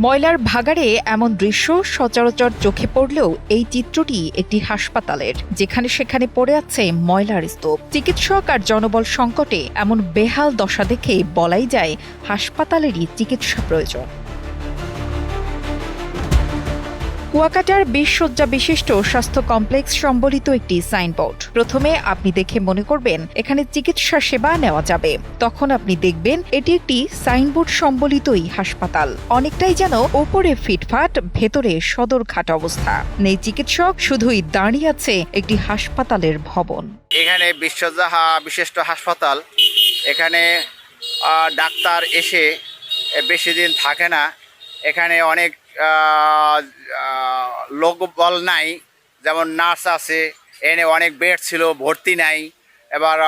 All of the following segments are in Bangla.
ময়লার ভাগাড়ে এমন দৃশ্য সচরাচর চোখে পড়লেও এই চিত্রটি একটি হাসপাতালের, যেখানে সেখানে পড়ে আছে ময়লার স্তূপ। চিকিৎসক আর জনবল সংকটে এমন বেহাল দশা দেখে বলাই যায় হাসপাতালেরই চিকিৎসা প্রয়োজন। কুয়াকাটার ২০ শয্যা বিশিষ্ট স্বাস্থ্য কমপ্লেক্স সম্বলিত একটি সাইনবোর্ড। প্রথমে আপনি দেখে মনে করবেন এখানে চিকিৎসা সেবা নেওয়া যাবে, তখন আপনি দেখবেন এটি একটি সাইনবোর্ড সম্বলিতই হাসপাতাল। অনেকটাই যেন ওপরে ফিটফাট, ভেতরে সদরঘাট অবস্থা। নেই চিকিৎসক, শুধুই দাঁড়িয়ে আছে একটি হাসপাতালের ভবন। এখানে ২০ শয্যা বিশিষ্ট হাসপাতাল। এখানে ডাক্তার এসে বেশি দিন থাকে না। এখানে অনেক লোকবল নাই, যেমন নার্স আছে, এনে অনেক বেড ছিল, ভর্তি নাই। এবার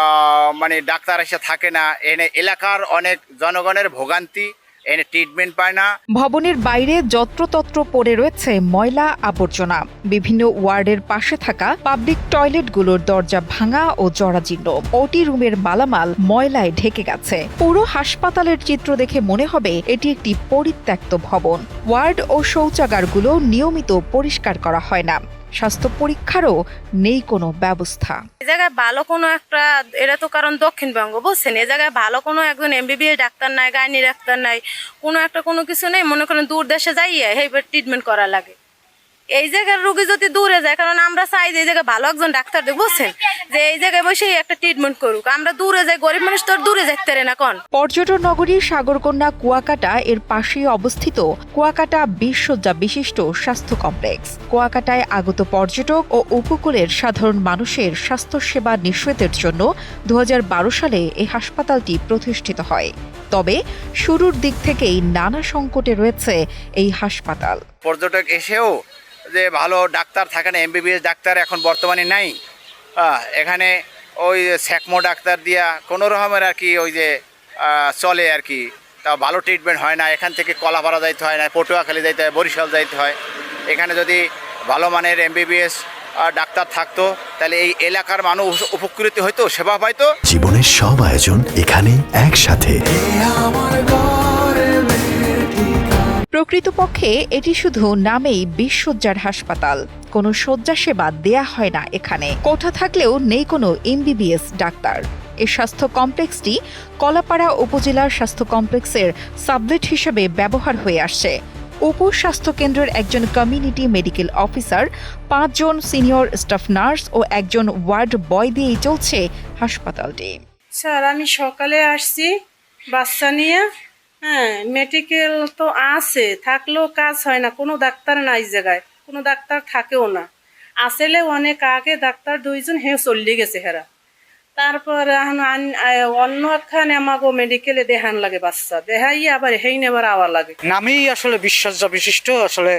ডাক্তার এসে থাকে না, এনে এলাকার অনেক জনগণের ভোগান্তি, এনে ট্রিটমেন্ট পায় না। ভবনের বাইরে যত্রতত্র পড়ে রয়েছে ময়লা আবর্জনা। বিভিন্ন ওয়ার্ডের পাশে থাকা পাবলিক টয়লেটগুলোর দরজা ভাঙা ও জরাজীর্ণ। ওটি রুমের মালামাল ময়লায় ঢেকে গেছে। পুরো হাসপাতালের চিত্র দেখে মনে হবে এটি একটি পরিত্যক্ত ভবন। ওয়ার্ড ও শৌচাগারগুলো নিয়মিত পরিষ্কার করা হয় না। স্বাস্থ্য পরীক্ষারও নেই কোনো ব্যবস্থা। এই জায়গায় ভালো কোনো একটা, এটা তো কারণ দক্ষিণবঙ্গ, বুঝছেন, এই জায়গায় ভালো কোনো একজন এমবিবিএস ডাক্তার নাই, গাইনি ডাক্তার নাই, কোনো কিছু নেই। মনে করেন দূর দেশে যাইয়ে এইবার ট্রিটমেন্ট করা লাগে। এই জায়গার রোগী যদি দূরে যায়, কারণ আমরা চাই যে এই জায়গায় ভালো একজন ডাক্তার দেখ, বুঝছেন, যে এই জায়গায় বসেই একটা ট্রিটমেন্ট করুক। আমরা দূরে যাই, গরিব মানুষ তো দূরে যাইতে পারে না। কোন পর্যটন নগরী সাগরকন্যা কুয়াকাটা এর পাশেই অবস্থিত কুয়াকাটা ২০ শয্যা বিশিষ্ট স্বাস্থ্য কমপ্লেক্স। কুয়াকাটায় আগত পর্যটক ও উপকূলের সাধারণ মানুষের স্বাস্থ্যসেবা নিশ্চিতের জন্য ২০১২ সালে এই হাসপাতালটি প্রতিষ্ঠিত হয়। তবে শুরুর দিক থেকেই নানা সংকটে রয়েছে এই হাসপাতাল। পর্যটক এসেও যে ভালো ডাক্তার থাকে না, এমবিবিএস ডাক্তার এখন বর্তমানে নাই। এখানে ওই স্যাকমো ডাক্তার দিয়া কোনো রকমের আর কি ওই যে চলে আর কি, তা ভালো ট্রিটমেন্ট হয় না। এখান থেকে কলাপাড়া যাইতে হয় না, পটুয়াখালী যাইতে হয়, বরিশাল যাইতে হয়। এখানে যদি ভালো মানের এমবিবিএস ডাক্তার থাকতো, তাহলে এই এলাকার মানুষ উপকৃত হইতো, সেবা পাইতো। জীবনের সব আয়োজন এখানে একসাথে। প্রকৃতপক্ষে এটি শুধু নামেই ২০ শয্যার হাসপাতাল। কোনো শয্যা সেবা দেয়া হয় না এখানে। কোঠা থাকলেও নেই কোনো এমবিবিএস ডাক্তার। এই স্বাস্থ্য কমপ্লেক্সটি কলাপাড়া উপজেলার স্বাস্থ্য কমপ্লেক্সের সাবলেট হিসেবে ব্যবহার হয়ে আসছে। উপস্বাস্থ্য কেন্দ্রের একজন কমিউনিটি মেডিকেল অফিসার, ৫ জন সিনিয়র স্টাফ নার্স ও একজন ওয়ার্ড বয় দিয়েই চলছে হাসপাতালটি। স্যার, আমি সকালে আসছি বাচ্চা নিয়ে। মেডিকেল তো আছে, থাকলেও কাজ হয় না। কোনো ডাক্তার নাই জায়গায়, কোনো ডাক্তার থাকেও না। আসলে অনেক আগে ডাক্তার ২ জন চলে গেছে হেরা। তারপর অন্য একখানে আমাকে মেডিকেলে দেখান লাগে, বাচ্চা দেখাই আবার নেবার আওয়া লাগে। নামেই আসলে ২০ শয্যা বিশিষ্ট, আসলে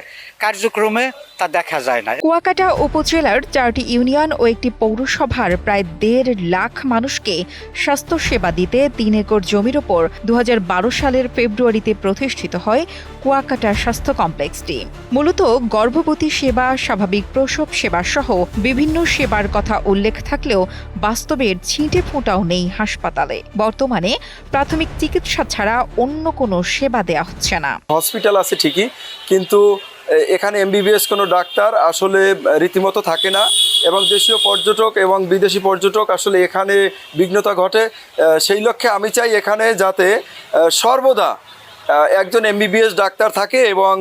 কার্যক্রমে তা দেখা যায় না। কুয়াকাটা উপজেলার ৪টি ইউনিয়ন ও একটি পৌরসভার প্রায় ১.৫ লাখ মানুষকে স্বাস্থ্য সেবা দিতে ৩ একর জমির ওপর ২০১২ সালের ফেব্রুয়ারিতে প্রতিষ্ঠিত হয় কুয়াকাটা স্বাস্থ্য কমপ্লেক্সটি। মূলত গর্ভবতী সেবা, স্বাভাবিক প্রসব সেবা সহ বিভিন্ন সেবার কথা উল্লেখ থাকলেও বাস্তবের ছিটে ফোঁটাও নেই হাসপাতালে। বর্তমানে প্রাথমিক চিকিৎসা ছাড়া অন্য কোনো সেবা দেয়া হচ্ছে না। হসপিটাল আছে ঠিকই, কিন্তু এখানে এমবিবিএস কোনো ডাক্তার আসলে রীতিমতো থাকে না, এবং দেশীয় পর্যটক এবং বিদেশি পর্যটক আসলে এখানে বিঘ্নতা ঘটে। সেই লক্ষ্যে আমি চাই এখানে যাতে সর্বদা একজন এমবিবিএস ডাক্তার থাকে এবং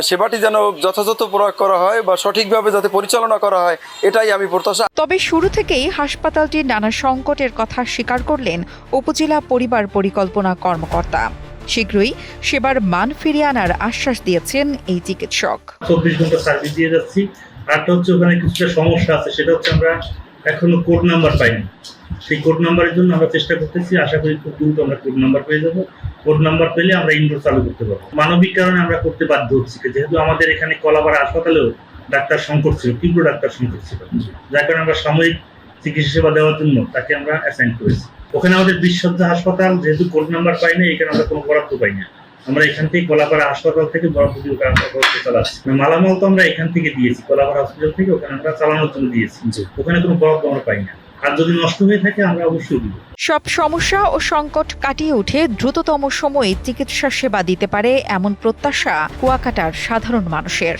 সেবাটি যেন যথাযথ প্রয়োগ করা হয় বা সঠিকভাবে যাতে পরিচালনা করা হয়, এটাই আমি প্রত্যাশা। তবে শুরু থেকেই হাসপাতালটির নানা সংকটের কথা স্বীকার করলেন উপজেলা পরিবার পরিকল্পনা কর্মকর্তা। শীঘ্রই সেবার মান ফিরিয়ে আনার আশ্বাস দিয়েছেন এই চিকিৎসক। ২৪ ঘন্টা সার্ভিস দিয়ে যাচ্ছি। আরটা হচ্ছে ওখানে কিছুটা সমস্যা আছে, সেটা হচ্ছে আমরা এখনো কোড নাম্বার পাইনি। সেই কোড নাম্বারের জন্য আমরা চেষ্টা করতেছি। আশা করি খুব দ্রুত আমরা কোড নাম্বার পেয়ে যাবো। কোড নাম্বার পেলে আমরা ইনডোর চালু করতে পারবো। মানবিক কারণে আমরা করতে বাধ্য হচ্ছি, যেহেতু আমাদের এখানে কলাপাড়া হাসপাতালেও ডাক্তার সংকট ছিল, তীব্র ডাক্তার সংকট ছিল, যার কারণে আমরা সাময়িক চিকিৎসা সেবা দেওয়ার জন্য তাকে আমরা অ্যাসাইন করেছি। ওখানে আমাদের ২০ শয্যা হাসপাতাল, যেহেতু কোড নাম্বার পাই না, এখানে আমরা কোনো বরাদ্দ পাই না। আমরা এখান থেকে কলাপাড়া হাসপাতাল থেকে বরাদ্দ দিয়ে চালাচ্ছি। মালামাল তো আমরা এখান থেকে দিয়েছি, কলাপাড়া হসপিটাল থেকে ওখানে আমরা চালানোর জন্য দিয়েছি। ওখানে কোনো বরাদ্দ আমরা পাই না। আর যদি নষ্ট হয়ে থাকে আমরা অবশ্যই দিব। সব সমস্যা ও সংকট কাটিয়ে উঠে দ্রুততম সময়ে চিকিৎসা সেবা দিতে পারে এমন প্রত্যাশা কুয়াকাটার সাধারণ মানুষের।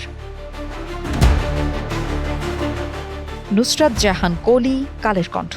নুসরাত জাহান কলি, কালের কণ্ঠ।